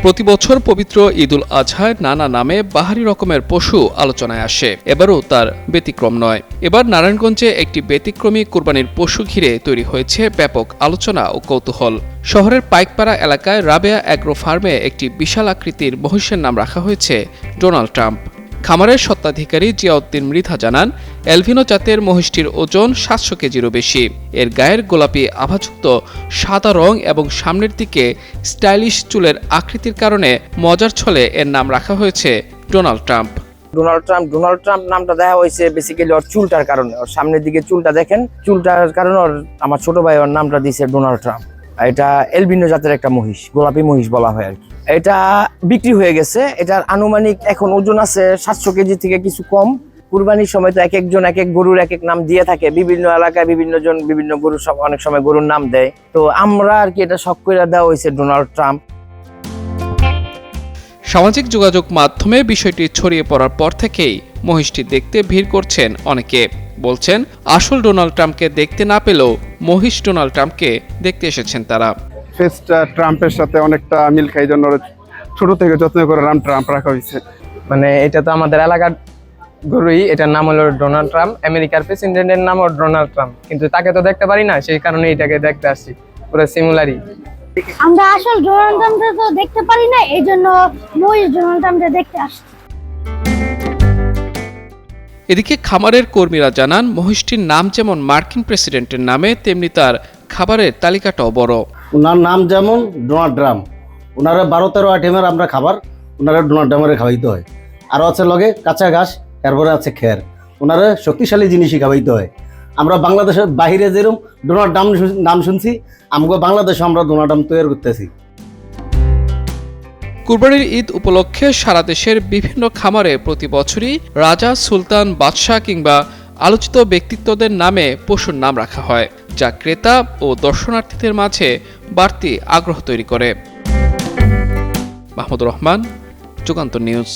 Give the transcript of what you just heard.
প্রতি বছর পবিত্র ঈদুল আজহায় নানা নামে বাহারি রকমের পশু আলোচনায় আসে, এবারও তার ব্যতিক্রম নয়। এবার নারায়ণগঞ্জে একটি ব্যতিক্রমী কুরবানির পশু ঘিরে তৈরি হয়েছে ব্যাপক আলোচনা ও কৌতূহল। শহরের পাইকপাড়া এলাকায় রাবেয়া অ্যাগ্রো ফার্মে একটি বিশাল আকৃতির মহিষের নাম রাখা হয়েছে ডোনাল্ড ট্রাম্প। খামারের স্বত্বাধিকারী জিয়াউদ্দিন মৃধা জানান, অ্যালভিনো জাতের মহিষটির ওজন 700 কেজিরও বেশি। এর গায়ের গোলাপি আভাযুক্ত সাদা রং এবং সামনের দিকে স্টাইলিশ চুলের আকৃতির কারণে মজার ছলে এর নাম রাখা হয়েছে ডোনাল্ড ট্রাম্প। ডোনাল্ড ট্রাম্প নামটা দেওয়া হয়েছে বেসিক্যালি ওর চুলটার কারণে। ওর সামনের দিকে চুলটা দেখেন, চুলটার কারণে ওর আমার ছোট ভাই ওর নামটা দিয়েছে ডোনাল্ড ট্রাম্প। এটা এলবিনো জাতের একটা মহিষ, গোলাপি মহিষ বলা হয় আর কি। এটা বিক্রি হয়ে গেছে। এটার আনুমানিক এখন ওজন আছে 700 কেজি থেকে কিছু কম। কুরবানির সময় তো এক একজন এক এক গরুর এক এক নাম দিয়ে থাকে, বিভিন্ন এলাকায় বিভিন্ন জন বিভিন্ন গরুর অনেক সময় গরুর নাম দেয়। তো আমরা আর কি এটা শখ করে দেওয়া হয়েছে ডোনাল্ড ট্রাম্প। সামাজিক যোগাযোগ মাধ্যমে বিষয়টি ছড়িয়ে পড়ার পর থেকেই মহিষটি দেখতে ভিড় করছেন অনেকে। বলছেন, আসল ডোনাল্ড ট্রাম্পকে দেখতে না পেলেও মহিষ ডোনাল্ড ট্রাম্পকে দেখতে এসেছেন তারা। ফেসটা ট্রাম্পের সাথে অনেকটা মিল খাই, জন্য ছোট থেকে যত্ন করে নাম ট্রাম্প রাখা হয়েছে। মানে এটা তো আমাদের এলাকার গরুই, এটার নাম হলো ডোনাল্ড ট্রাম্প। আমেরিকার প্রেসিডেন্টের নাম হলো ডোনাল্ড ট্রাম্প, কিন্তু তাকে তো দেখতে পারি না, সেই কারণে এটাকে দেখতে আসছি। পুরো সিমিলারই। আমরা আসল ডোনাল্ড ট্রাম্পকে তো দেখতে পারি না, এই জন্য মহিষ ডোনাল্ড ট্রাম্পকে দেখতে আসছি। এদিকে খামারের কর্মীরা জানান, মহিষটির নাম যেমন মার্কিন প্রেসিডেন্টের নামে, তেমনি তার খাবারের তালিকাটাও বড়। ওনার নাম যেমন ডোনাল্ড ট্রাম্প, ওনারা 12-13 আইটেমের আমরা খাবার ওনারা ডোনাল্ড ট্রাম্পের খাওয়াইতে হয়। আরও আছে লগে কাঁচা ঘাস, তারপরে আছে খের। ওনারা শক্তিশালী জিনিসই খাওয়াইতে হয়। আমরা বাংলাদেশের বাহিরে যেরকম ডোনাল্ড ট্রাম্প নাম শুনছি, আমগো বাংলাদেশে আমরা ডোনাল্ড ট্রাম্প তৈরি করতেছি। কুরবানির ঈদ উপলক্ষে সারা দেশের বিভিন্ন খামারে প্রতি বছরই রাজা, সুলতান, বাদশাহ কিংবা আলোচিত ব্যক্তিত্বদের নামে পশুর নাম রাখা হয়, যা ক্রেতা ও দর্শনার্থীদের মাঝে বাড়তি আগ্রহ তৈরি করে। মাহমুদুর রহমান, যুগান্তর নিউজ।